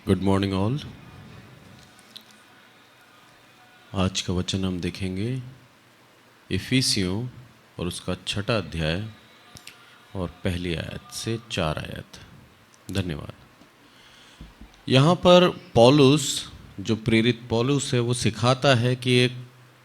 Good morning all. आज का वचन हम देखेंगे इफिसियों और उसका 6 अध्याय और पहली आयत से 4 आयत। धन्यवाद। यहाँ पर पौलुस, जो प्रेरित पौलुस है, वो सिखाता है कि एक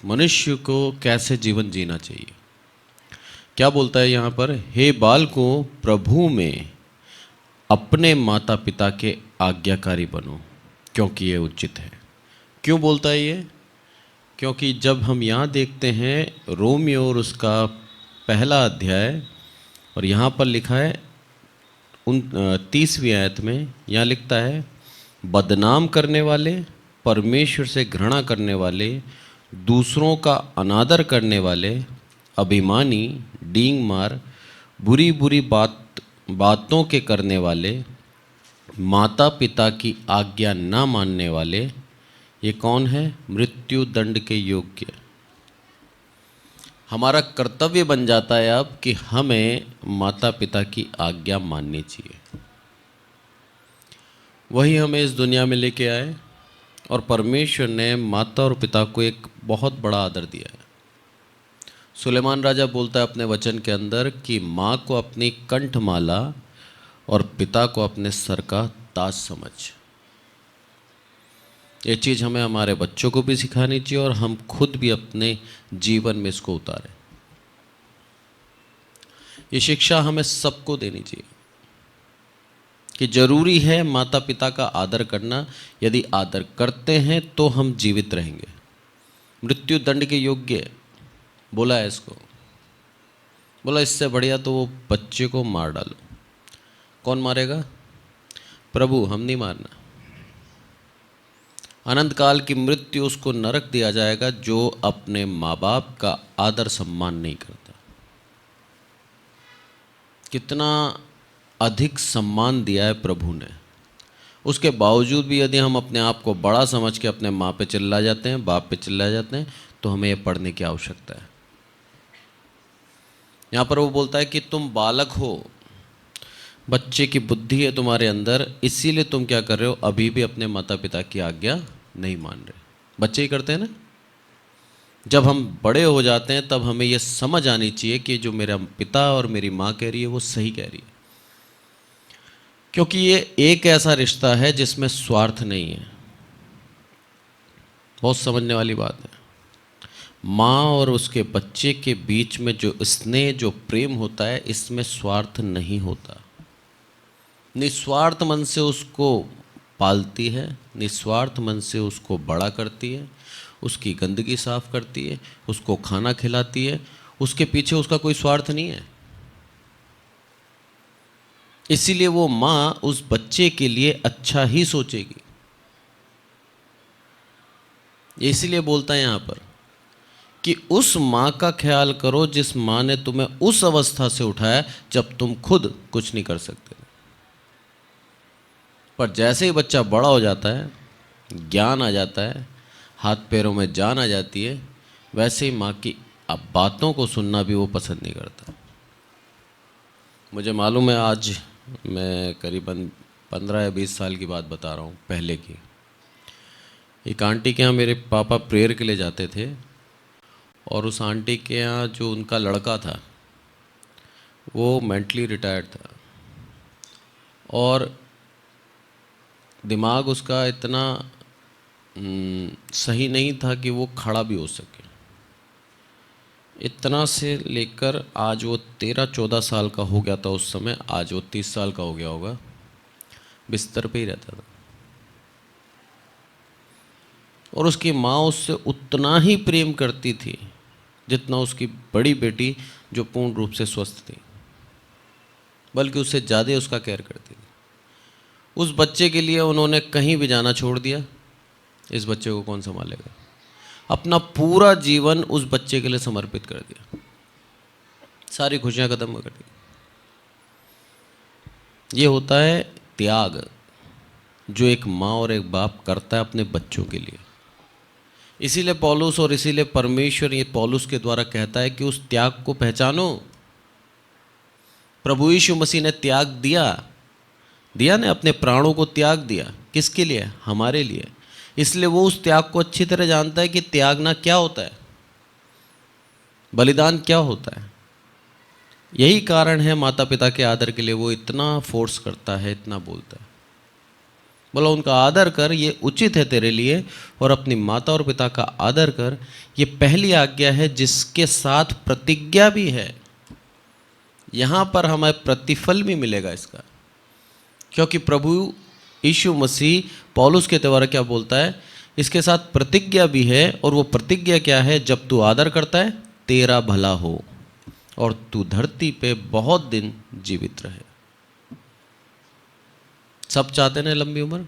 मनुष्य को कैसे जीवन जीना चाहिए। क्या बोलता है यहाँ पर? हे बालकों, प्रभु में अपने माता पिता के आज्ञाकारी बनो, क्योंकि ये उचित है। क्यों बोलता है ये? क्योंकि जब हम यहाँ देखते हैं रोमियो और उसका पहला अध्याय, और यहाँ पर लिखा है 30वीं आयत में, यहाँ लिखता है बदनाम करने वाले, परमेश्वर से घृणा करने वाले, दूसरों का अनादर करने वाले, अभिमानी, डींग मार, बुरी बुरी बातों के करने वाले, माता पिता की आज्ञा ना मानने वाले, ये कौन है? मृत्यु दंड के योग्य। हमारा कर्तव्य बन जाता है अब कि हमें माता पिता की आज्ञा माननी चाहिए। वही हमें इस दुनिया में लेके आए, और परमेश्वर ने माता और पिता को एक बहुत बड़ा आदर दिया है। सुलेमान राजा बोलता है अपने वचन के अंदर कि माँ को अपनी कंठमाला और पिता को अपने सर का ताज समझ। ये चीज़ हमें हमारे बच्चों को भी सिखानी चाहिए और हम खुद भी अपने जीवन में इसको उतारें। ये शिक्षा हमें सबको देनी चाहिए कि जरूरी है माता पिता का आदर करना। यदि आदर करते हैं तो हम जीवित रहेंगे। मृत्यु दंड के योग्य बोला है इसको। बोला इससे बढ़िया तो वो बच्चे को मार डालो। कौन मारेगा? प्रभु, हम नहीं मारना। अनंत काल की मृत्यु उसको नरक दिया जाएगा जो अपने माँ बाप का आदर सम्मान नहीं करता। कितना अधिक सम्मान दिया है प्रभु ने, उसके बावजूद भी यदि हम अपने आप को बड़ा समझ के अपने माँ पे चिल्ला जाते हैं, बाप पे चिल्ला जाते हैं, तो हमें ये पढ़ने की आवश्यकता है। यहाँ पर वो बोलता है कि तुम बालक हो, बच्चे की बुद्धि है तुम्हारे अंदर, इसीलिए तुम क्या कर रहे हो? अभी भी अपने माता पिता की आज्ञा नहीं मान रहे। बच्चे ही करते हैं ना। जब हम बड़े हो जाते हैं तब हमें यह समझ आनी चाहिए कि जो मेरा पिता और मेरी माँ कह रही है वो सही कह रही है, क्योंकि ये एक ऐसा रिश्ता है जिसमें स्वार्थ नहीं है। बहुत समझने वाली बात है। माँ और उसके बच्चे के बीच में जो स्नेह, जो प्रेम होता है, इसमें स्वार्थ नहीं होता। निस्वार्थ मन से उसको पालती है, निस्वार्थ मन से उसको बड़ा करती है, उसकी गंदगी साफ करती है, उसको खाना खिलाती है। उसके पीछे उसका कोई स्वार्थ नहीं है। इसीलिए वो माँ उस बच्चे के लिए अच्छा ही सोचेगी। इसीलिए बोलता है यहाँ पर कि उस माँ का ख्याल करो जिस माँ ने तुम्हें उस अवस्था से उठाया जब तुम खुद कुछ नहीं कर सकते। पर जैसे ही बच्चा बड़ा हो जाता है, ज्ञान आ जाता है, हाथ पैरों में जान आ जाती है, वैसे ही माँ की अब बातों को सुनना भी वो पसंद नहीं करता। मुझे मालूम है, आज मैं करीबन 15 या 20 साल की बात बता रहा हूँ, पहले की। एक आंटी के यहाँ मेरे पापा प्रेयर के लिए जाते थे, और उस आंटी के यहाँ जो उनका लड़का था वो मेंटली रिटायर्ड था, और दिमाग उसका इतना सही नहीं था कि वो खड़ा भी हो सके। इतना से लेकर आज वो 13-14 साल का हो गया था उस समय, आज वो 30 साल का हो गया होगा, बिस्तर पे ही रहता था। और उसकी माँ उससे उतना ही प्रेम करती थी जितना उसकी बड़ी बेटी जो पूर्ण रूप से स्वस्थ थी, बल्कि उससे ज़्यादा उसका केयर करती थी। उस बच्चे के लिए उन्होंने कहीं भी जाना छोड़ दिया। इस बच्चे को कौन संभालेगा? अपना पूरा जीवन उस बच्चे के लिए समर्पित कर दिया, सारी खुशियां खत्म कर दी। ये होता है त्याग, जो एक माँ और एक बाप करता है अपने बच्चों के लिए। इसीलिए पौलुस और इसीलिए परमेश्वर ये पौलुस के द्वारा कहता है कि उस त्याग को पहचानो। प्रभु यीशु मसीह ने त्याग दिया ने अपने प्राणों को त्याग दिया। किसके लिए? हमारे लिए। इसलिए वो उस त्याग को अच्छी तरह जानता है कि त्यागना क्या होता है, बलिदान क्या होता है। यही कारण है माता पिता के आदर के लिए वो इतना फोर्स करता है, इतना बोलता है। बोला उनका आदर कर, ये उचित है तेरे लिए, और अपनी माता और पिता का आदर कर, ये पहली आज्ञा है जिसके साथ प्रतिज्ञा भी है। यहाँ पर हमें प्रतिफल भी मिलेगा इसका, क्योंकि प्रभु यीशु मसीह पौलुस के द्वारा क्या बोलता है, इसके साथ प्रतिज्ञा भी है। और वो प्रतिज्ञा क्या है? जब तू आदर करता है तेरा भला हो और तू धरती पे बहुत दिन जीवित रहे। सब चाहते हैं लंबी उम्र,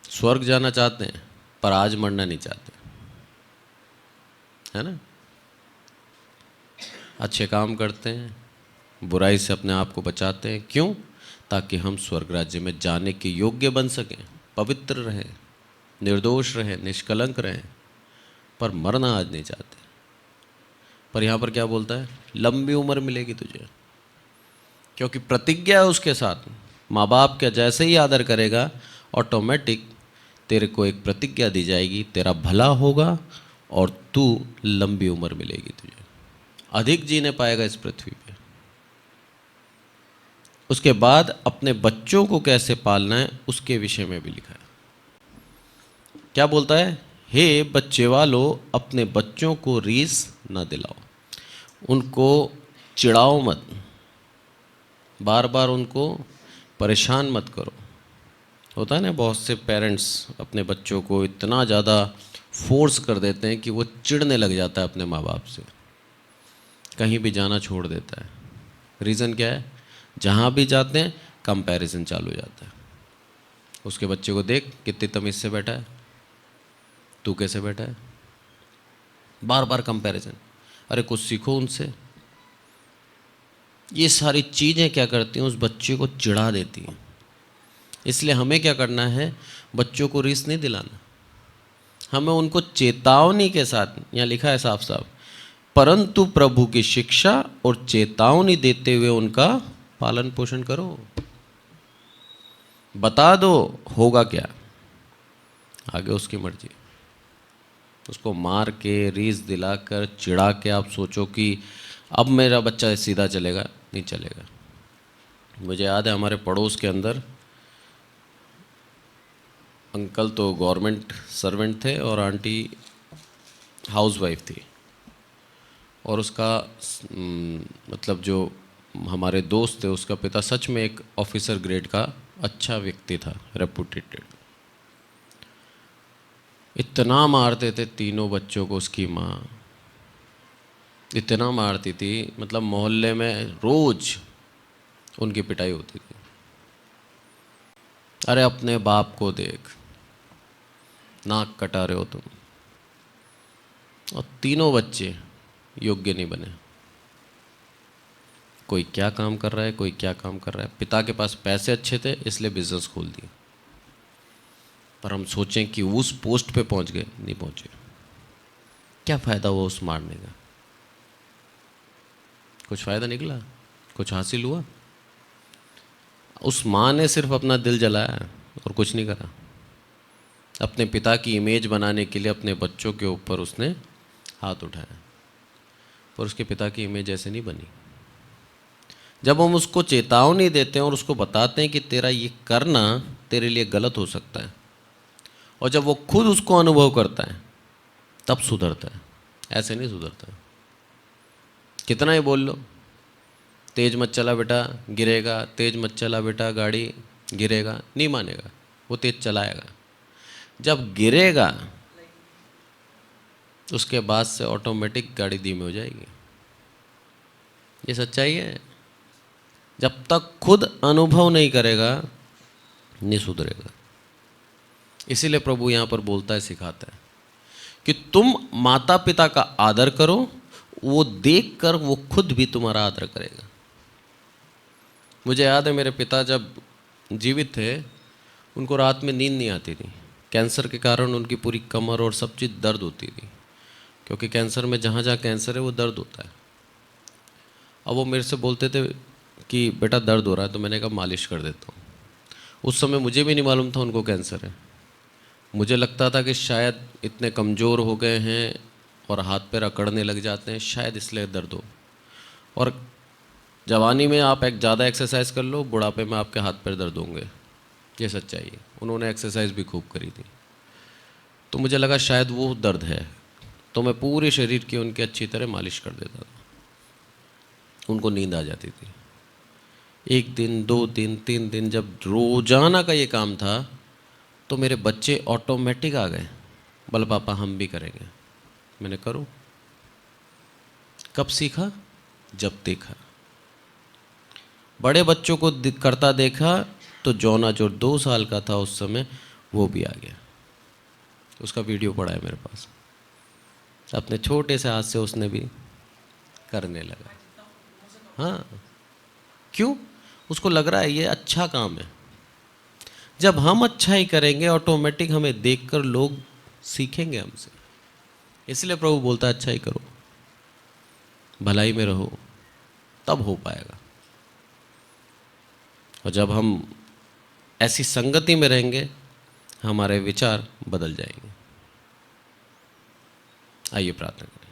स्वर्ग जाना चाहते हैं, पर आज मरना नहीं चाहते, है ना। अच्छे काम करते हैं, बुराई से अपने आप को बचाते हैं। क्यों? ताकि हम स्वर्ग राज्य में जाने के योग्य बन सकें, पवित्र रहें, निर्दोष रहें, निष्कलंक रहें। पर मरना आज नहीं चाहते। पर यहाँ पर क्या बोलता है? लंबी उम्र मिलेगी तुझे, क्योंकि प्रतिज्ञा है उसके साथ। माँ बाप का जैसे ही आदर करेगा, ऑटोमेटिक तेरे को एक प्रतिज्ञा दी जाएगी, तेरा भला होगा और तू लंबी उम्र मिलेगी तुझे, अधिक जीने पाएगा इस पृथ्वी पे। उसके बाद अपने बच्चों को कैसे पालना है उसके विषय में भी लिखा है। क्या बोलता है? हे बच्चे वालों, अपने बच्चों को रीस न दिलाओ, उनको चिढ़ाओ मत, बार बार उनको परेशान मत करो। होता है ना, बहुत से पेरेंट्स अपने बच्चों को इतना ज़्यादा फोर्स कर देते हैं कि वो चिढ़ने लग जाता है अपने माँ बाप से, कहीं भी जाना छोड़ देता है। रीज़न क्या है? जहाँ भी जाते हैं कंपैरिजन चालू हो जाता है। उसके बच्चे को देख कितनी तमीज़ से बैठा है, तू कैसे बैठा है, बार बार कंपैरिजन। अरे कुछ सीखो उनसे। ये सारी चीज़ें क्या करती हैं? उस बच्चे को चिढ़ा देती हैं। इसलिए हमें क्या करना है? बच्चों को रीस नहीं दिलाना, हमें उनको चेतावनी के साथ, यहाँ लिखा है साफ साफ, परंतु प्रभु की शिक्षा और चेतावनी देते हुए उनका पालन पोषण करो। बता दो होगा क्या, आगे उसकी मर्जी। उसको मार के, रीस दिलाकर, चिढ़ा के आप सोचो कि अब मेरा बच्चा सीधा चलेगा, नहीं चलेगा। मुझे याद है हमारे पड़ोस के अंदर अंकल तो गवर्नमेंट सर्वेंट थे और आंटी हाउसवाइफ थी। और उसका मतलब जो हमारे दोस्त थे, उसका पिता सच में एक ऑफिसर ग्रेड का अच्छा व्यक्ति था, रेपुटेटेड। इतना मारते थे तीनों बच्चों को उसकी माँ, इतना मारती थी, मतलब मोहल्ले में रोज उनकी पिटाई होती थी। अरे अपने बाप को देख, नाक कटा रहे हो तुम। और तीनों बच्चे योग्य नहीं बने। कोई क्या काम कर रहा है, कोई क्या काम कर रहा है। पिता के पास पैसे अच्छे थे इसलिए बिजनेस खोल दिए, पर हम सोचें कि उस पोस्ट पे पहुंच गए, नहीं पहुंचे। क्या फ़ायदा हुआ उस मारने का? कुछ फ़ायदा निकला? कुछ हासिल हुआ? उस माँ ने सिर्फ अपना दिल जलाया और कुछ नहीं करा। अपने पिता की इमेज बनाने के लिए अपने बच्चों के ऊपर उसने हाथ उठाया, पर उसके पिता की इमेज ऐसे नहीं बनी। जब हम उसको चेतावनी देते हैं और उसको बताते हैं कि तेरा ये करना तेरे लिए गलत हो सकता है, और जब वो खुद उसको अनुभव करता है तब सुधरता है, ऐसे नहीं सुधरता। कितना ही बोल लो, तेज मत चला बेटा गिरेगा, तेज मत चला बेटा गाड़ी गिरेगा, नहीं मानेगा, वो तेज चलाएगा। जब गिरेगा उसके बाद से ऑटोमेटिक गाड़ी धीमी हो जाएगी। ये सच्चाई है। जब तक खुद अनुभव नहीं करेगा नहीं सुधरेगा। इसीलिए प्रभु यहाँ पर बोलता है, सिखाता है कि तुम माता पिता का आदर करो, वो देखकर वो खुद भी तुम्हारा आदर करेगा। मुझे याद है मेरे पिता जब जीवित थे, उनको रात में नींद नहीं आती थी। कैंसर के कारण उनकी पूरी कमर और सब चीज़ दर्द होती थी, क्योंकि कैंसर में जहाँ जहाँ कैंसर है वो दर्द होता है। अब वो मेरे से बोलते थे कि बेटा दर्द हो रहा है, तो मैंने कहा मालिश कर देता हूँ। उस समय मुझे भी नहीं मालूम था उनको कैंसर है। मुझे लगता था कि शायद इतने कमज़ोर हो गए हैं और हाथ पैर अकड़ने लग जाते हैं, शायद इसलिए दर्द हो। और जवानी में आप एक ज़्यादा एक्सरसाइज कर लो, बुढ़ापे में आपके हाथ पैर दर्द होंगे, ये सच्चाई है। उन्होंने एक्सरसाइज भी खूब करी थी, तो मुझे लगा शायद वो दर्द है, तो मैं पूरे शरीर की उनकी अच्छी तरह मालिश कर देता था। उनको नींद आ जाती थी। 1 दिन, 2 दिन, 3 दिन, जब रोज़ाना का ये काम था तो मेरे बच्चे ऑटोमेटिक आ गए, बोले पापा हम भी करेंगे। मैंने करो। कब सीखा? जब देखा। बड़े बच्चों को करता देखा तो जोना जो 2 साल का था उस समय, वो भी आ गया। उसका वीडियो पड़ा है मेरे पास। अपने छोटे से हाथ से उसने भी करने लगा। हाँ, क्यों? उसको लग रहा है ये अच्छा काम है। जब हम अच्छा ही करेंगे ऑटोमेटिक हमें देखकर लोग सीखेंगे हमसे। इसलिए प्रभु बोलता है अच्छा ही करो, भलाई में रहो, तब हो पाएगा। और जब हम ऐसी संगति में रहेंगे हमारे विचार बदल जाएंगे। आइए प्रार्थना करें।